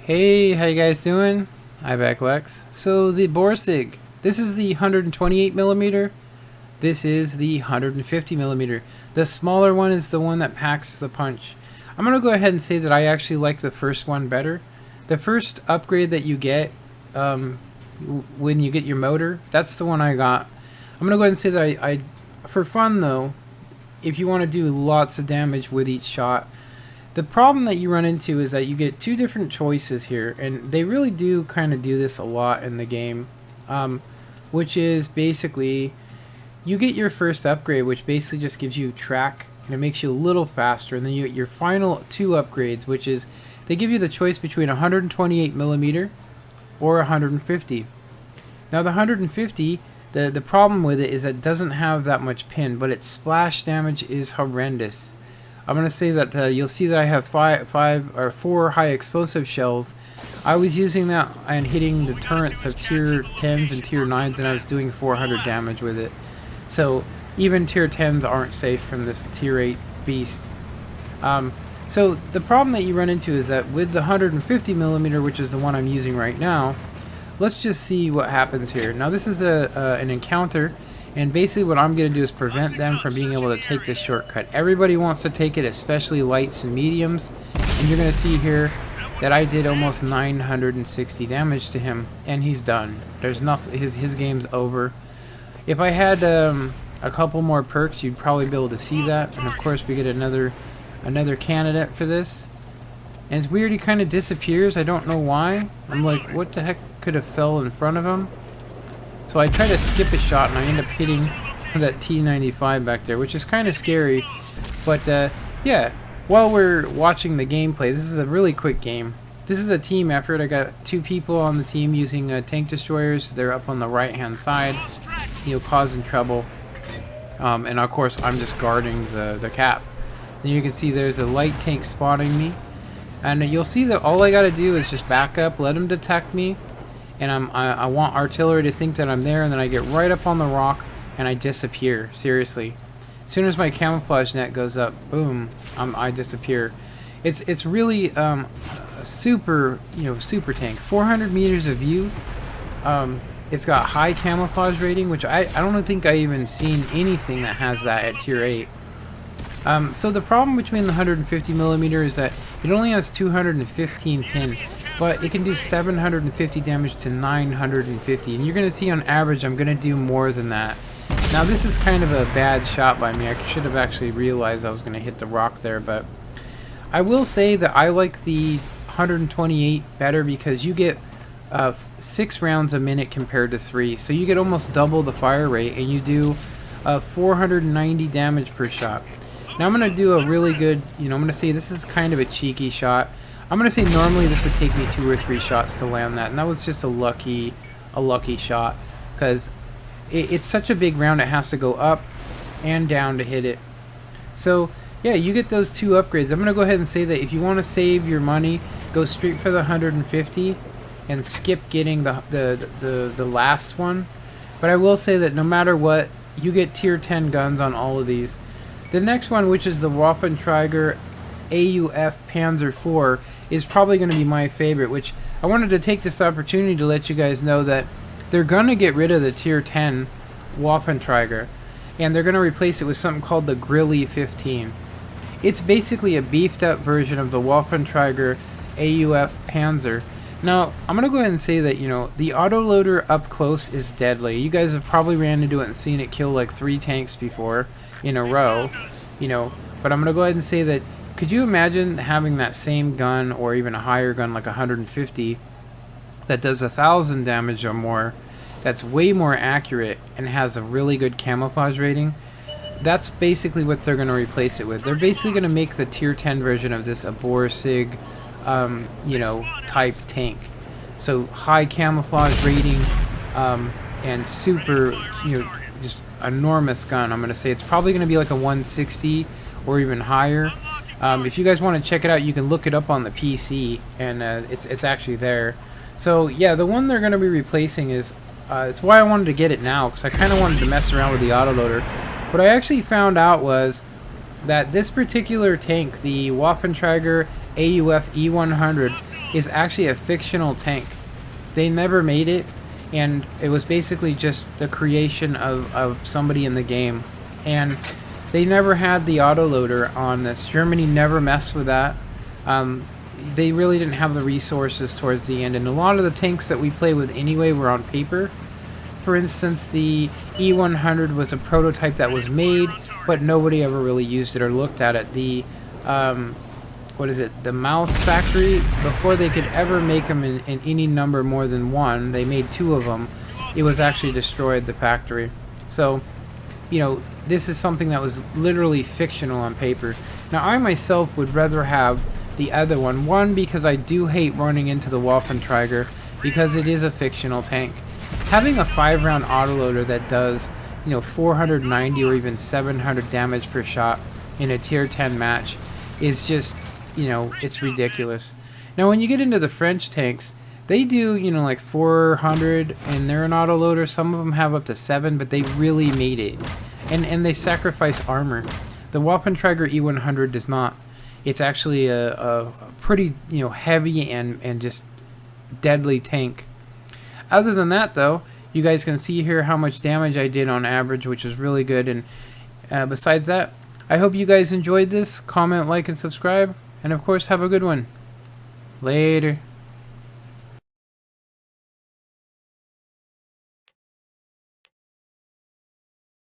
Hey, how you guys doing? Hi back, Lex. So the Borsig, this is the 128 millimeter. This is the 150 millimeter. The smaller one is the one that packs the punch. I'm gonna go ahead and say that I actually like the first one better. The first upgrade that you get when you get your motor, that's the one I got. I'm gonna go ahead and say that I for fun though, if you want to do lots of damage with each shot. The problem that you run into is that you get two different choices here, and they really do kind of do this a lot in the game, which is basically you get your first upgrade, which basically just gives you track and it makes you a little faster, and then you get your final two upgrades, which is they give you the choice between 128 millimeter or 150. Now the 150, the problem with it is that it doesn't have that much pin, but its splash damage is horrendous. I'm going to say that you'll see that I have four high explosive shells. I was using that and hitting the turrets of tier 10s and tier 9s, and I was doing 400 damage with it. So even tier 10s aren't safe from this tier 8 beast. So the problem that you run into is that with the 150 millimeter, which is the one I'm using right now, let's just see what happens here. Now this is an encounter. And basically what I'm going to do is prevent them from being able to take this shortcut. Everybody wants to take it, especially lights and mediums. And you're going to see here that I did almost 960 damage to him. And he's done. There's nothing. His game's over. If I had a couple more perks, you'd probably be able to see that. And of course we get another candidate for this. And it's weird, he kind of disappears. I don't know why. I'm like, what the heck could have fell in front of him? So I try to skip a shot and I end up hitting that T95 back there, which is kind of scary. But yeah, while we're watching the gameplay, this is a really quick game. This is a team effort. I got two people on the team using tank destroyers. They're up on the right hand side, causing trouble. And of course I'm just guarding the cap. And you can see there's a light tank spotting me. And you'll see that all I gotta do is just back up, let him detect me. And I want artillery to think that I'm there, and then I get right up on the rock and I disappear. Seriously, as soon as my camouflage net goes up, boom, I disappear. It's really super super tank. 400 meters of view. It's got high camouflage rating, which I don't think I even seen anything that has that at tier 8. So the problem between the 150 millimeter is that it only has 215 pins. But it can do 750 damage to 950, and you're going to see on average I'm going to do more than that. Now this is kind of a bad shot by me. I should have actually realized I was going to hit the rock there, but I will say that I like the 128 better because you get 6 rounds a minute compared to 3, so you get almost double the fire rate, and you do 490 damage per shot. Now I'm going to do a really good, I'm going to say this is kind of a cheeky shot. I'm going to say normally this would take me 2 or 3 shots to land that, and that was just a lucky shot, because it's such a big round it has to go up and down to hit it. So yeah, you get those 2 upgrades. I'm going to go ahead and say that if you want to save your money, go straight for the 150 and skip getting the last one. But I will say that no matter what, you get tier 10 guns on all of these. The next one, which is the Waffentrager AUF Panzer IV, is probably going to be my favorite, which I wanted to take this opportunity to let you guys know that they're going to get rid of the tier 10 Waffentrager, and they're going to replace it with something called the Grilly 15. It's basically a beefed up version of the Waffentrager AUF Panzer. Now I'm going to go ahead and say that the autoloader up close is deadly. You guys have probably ran into it and seen it kill like 3 tanks before in a row, but I'm going to go ahead and say that could you imagine having that same gun, or even a higher gun like 150, that does 1,000 damage or more, that's way more accurate and has a really good camouflage rating? That's basically what they're going to replace it with. They're basically going to make the tier 10 version of this a Borsig, type tank. So high camouflage rating, and super, just enormous gun. I'm going to say it's probably going to be like a 160 or even higher. If you guys want to check it out, you can look it up on the PC, and it's actually there. So yeah, the one they're going to be replacing is, it's why I wanted to get it now, because I kind of wanted to mess around with the autoloader. What I actually found out was that this particular tank, the Waffentrager AUF E100, is actually a fictional tank. They never made it, and it was basically just the creation of somebody in the game. And they never had the autoloader on this. Germany never messed with that. They really didn't have the resources towards the end, and a lot of the tanks that we play with anyway were on paper. For instance, the E100 was a prototype that was made, but nobody ever really used it or looked at it. The what is it? The Mouse factory, before they could ever make them in any number more than one, they made 2 of them. It was actually destroyed, the factory. So, you know, this is something that was literally fictional on paper. Now, I myself would rather have the other one. One, because I do hate running into the Waffentrager, because it is a fictional tank. Having a 5-round autoloader that does, you know, 490 or even 700 damage per shot in a tier 10 match is just, you know, it's ridiculous. Now, when you get into the French tanks, they do, you know, like 400, and they're an autoloader. Some of them have up to 7, but they really made it. And they sacrifice armor. The Waffentrager E100 does not. It's actually a pretty, you know, heavy and just deadly tank. Other than that, though, you guys can see here how much damage I did on average, which is really good. And besides that, I hope you guys enjoyed this. Comment, like, and subscribe. And of course, have a good one. Later.